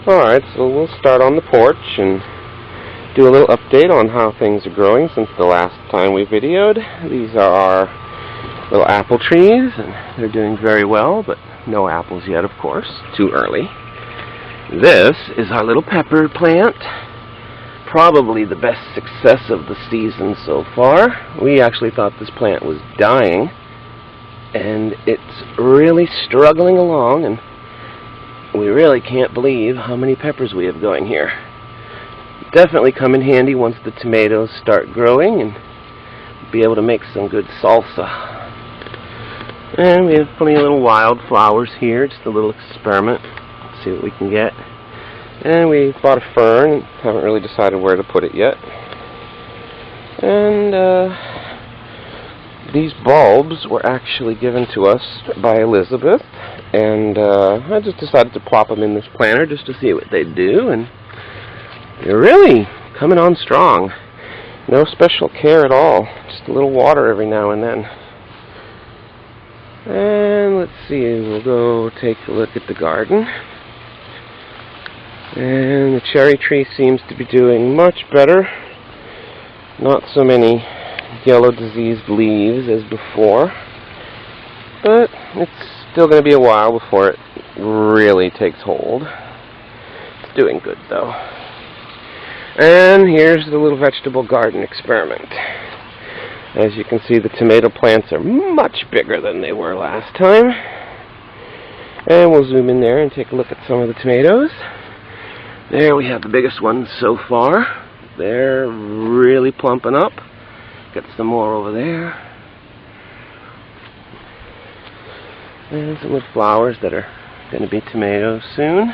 Alright, so we'll start on the porch and do a little update on how things are growing since the last time we videoed. These are our little apple trees, and they're doing very well, but no apples yet, of course. Too early. This is our little pepper plant. Probably the best success of the season so far. We actually thought this plant was dying, and it's really struggling along, and we really can't believe how many peppers we have going here. Definitely come in handy once the tomatoes start growing and be able to make some good salsa. And we have plenty of little wildflowers here, just a little experiment. Let's see what we can get. And we bought a fern, haven't really decided where to put it yet. And these bulbs were actually given to us by Elizabeth, and I just decided to plop them in this planter just to see what they do, and they're really coming on strong. No special care at all, just a little water every now and then. And let's see, we'll go take a look at the garden. And the cherry tree seems to be doing much better. Not so many yellow diseased leaves as before, but it's still going to be a while before it really takes hold. It's doing good though. And here's the little vegetable garden experiment. As you can see, the tomato plants are much bigger than they were last time. And we'll zoom in there and take a look at some of the tomatoes. There we have the biggest ones so far. They're really plumping up. Got some more over there. And some little flowers that are going to be tomatoes soon.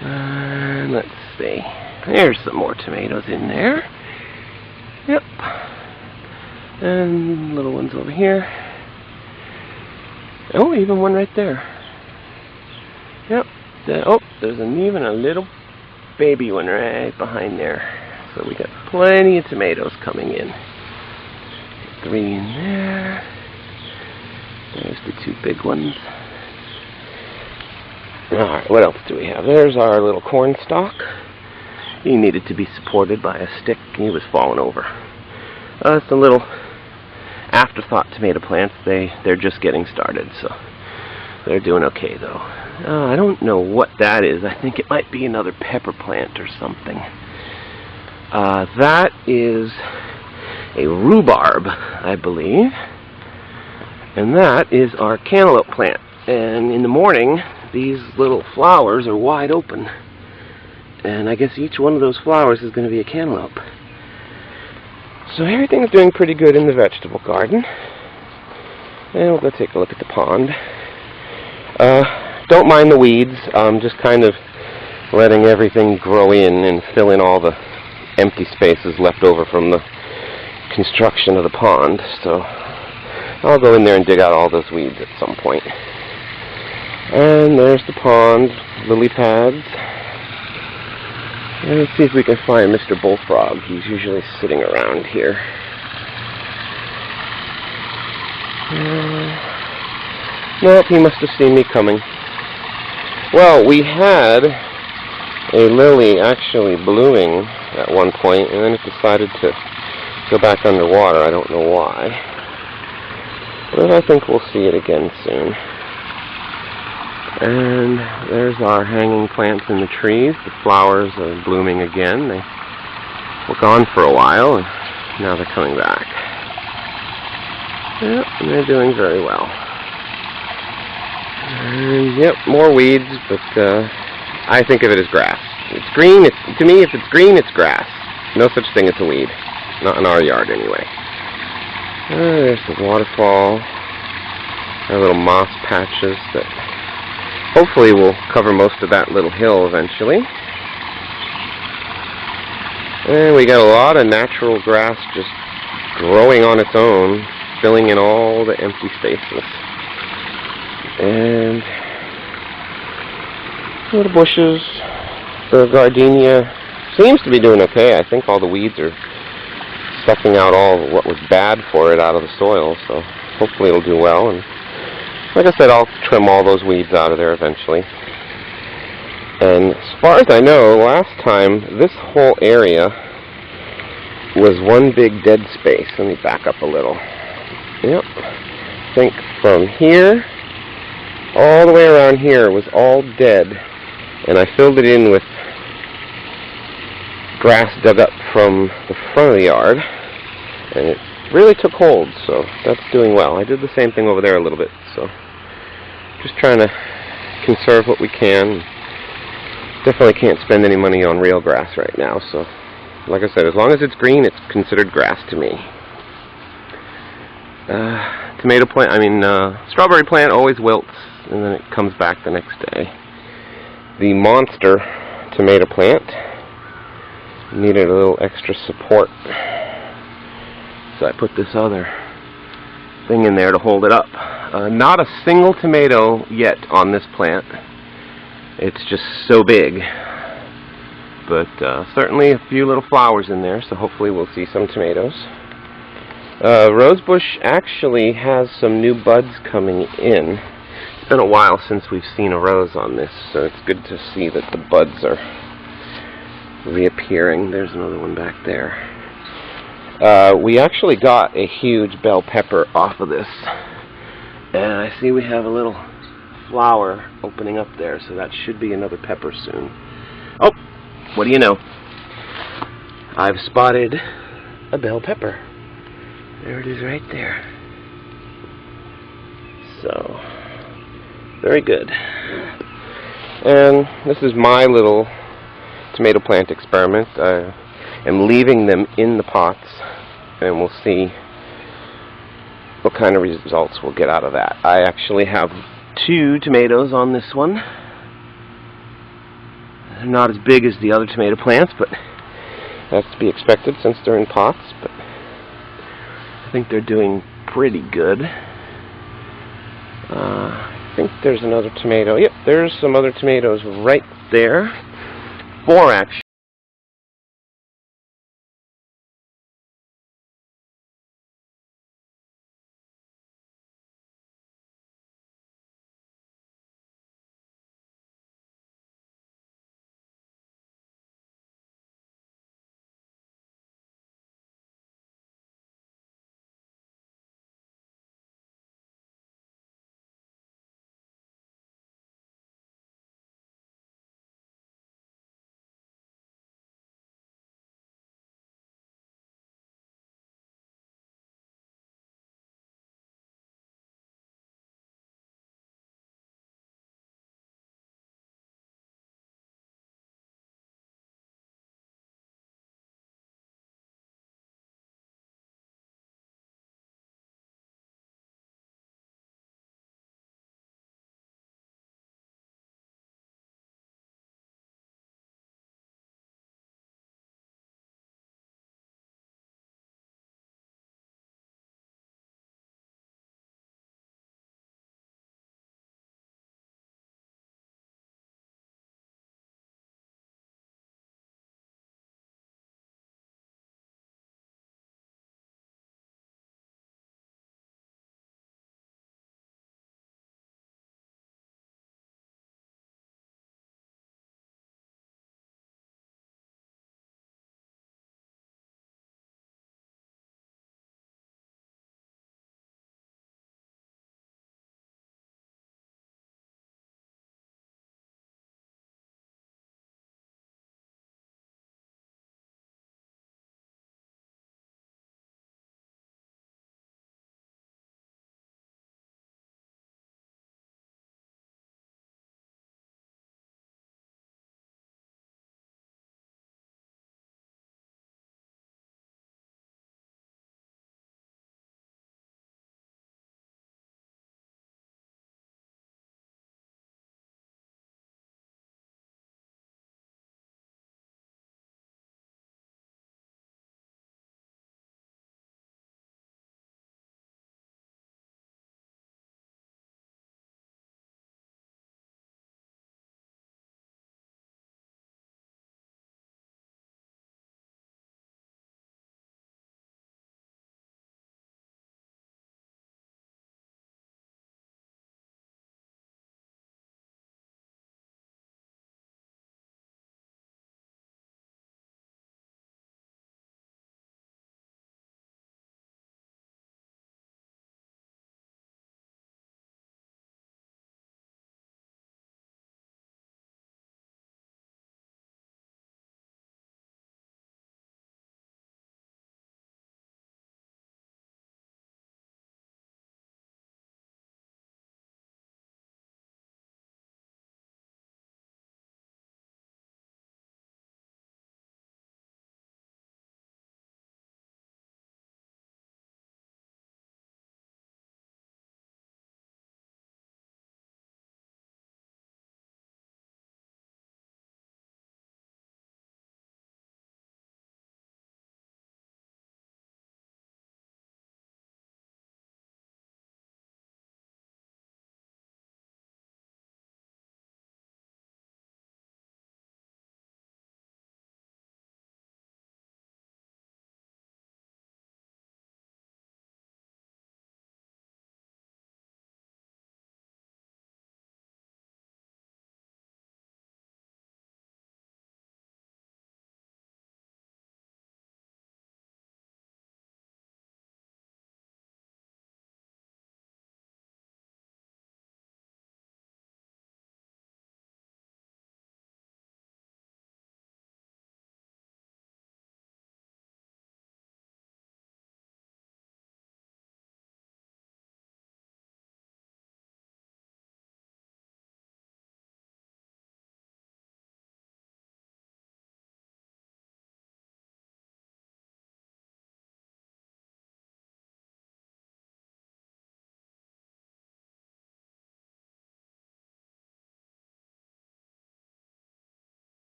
And let's see. There's some more tomatoes in there. Yep. And little ones over here. Oh, even one right there. Yep. There's even a little baby one right behind there. So we got plenty of tomatoes coming in. 3 in there. There's the 2 big ones. Alright, what else do we have? There's our little corn stalk. He needed to be supported by a stick. He was falling over. Some little afterthought tomato plants. They're just getting started, so they're doing okay though. I don't know what that is. I think it might be another pepper plant or something. That is a rhubarb, I believe. And that is our cantaloupe plant. And in the morning, these little flowers are wide open. And I guess each one of those flowers is going to be a cantaloupe. So everything's doing pretty good in the vegetable garden. And we'll go take a look at the pond. Don't mind the weeds. Just kind of letting everything grow in and fill in all the empty spaces left over from the construction of the pond. So I'll go in there and dig out all those weeds at some point. And there's the pond, lily pads. And let's see if we can find Mr. Bullfrog. He's usually sitting around here. Nope, he must have seen me coming. Well, we had a lily actually blooming at one point, and then it decided to go back underwater. I don't know why. But I think we'll see it again soon. And there's our hanging plants in the trees. The flowers are blooming again. They were gone for a while, and now they're coming back. Yep, and they're doing very well. And yep, more weeds, but I think of it as grass. It's green. To me, if it's green, it's grass. No such thing as a weed. Not in our yard, anyway. There's the waterfall. Our little moss patches that hopefully will cover most of that little hill eventually. And we got a lot of natural grass just growing on its own, filling in all the empty spaces. And little bushes. The gardenia seems to be doing okay. I think all the weeds are sucking out all what was bad for it out of the soil, so hopefully it'll do well. And like I said, I'll trim all those weeds out of there eventually. And as far as I know, last time this whole area was one big dead space. Let me back up a little. Yep. I think from here all the way around here was all dead, and I filled it in with grass dug up from the front of the yard, and it really took hold, so that's doing well. I did the same thing over there a little bit, so just trying to conserve what we can. Definitely can't spend any money on real grass right now, so like I said, as long as it's green, it's considered grass to me. Tomato plant, strawberry plant always wilts, and then it comes back the next day. The monster tomato plant needed a little extra support, so I put this other thing in there to hold it up. Not a single tomato yet on this plant. It's just so big, but certainly a few little flowers in there, so hopefully we'll see some tomatoes. Rosebush actually has some new buds coming in. It's been a while since we've seen a rose on this, so it's good to see that the buds are reappearing. There's another one back there. We actually got a huge bell pepper off of this, and I see we have a little flower opening up there, so that should be another pepper soon. Oh, what do you know? I've spotted a bell pepper. There it is right there. So, very good. And this is my little tomato plant experiment. I am leaving them in the pots, and we'll see what kind of results we'll get out of that. I actually have 2 tomatoes on this one. They're not as big as the other tomato plants, but that's to be expected since they're in pots, but I think they're doing pretty good. I think there's another tomato. Yep, there's some other tomatoes right there. 4 actually.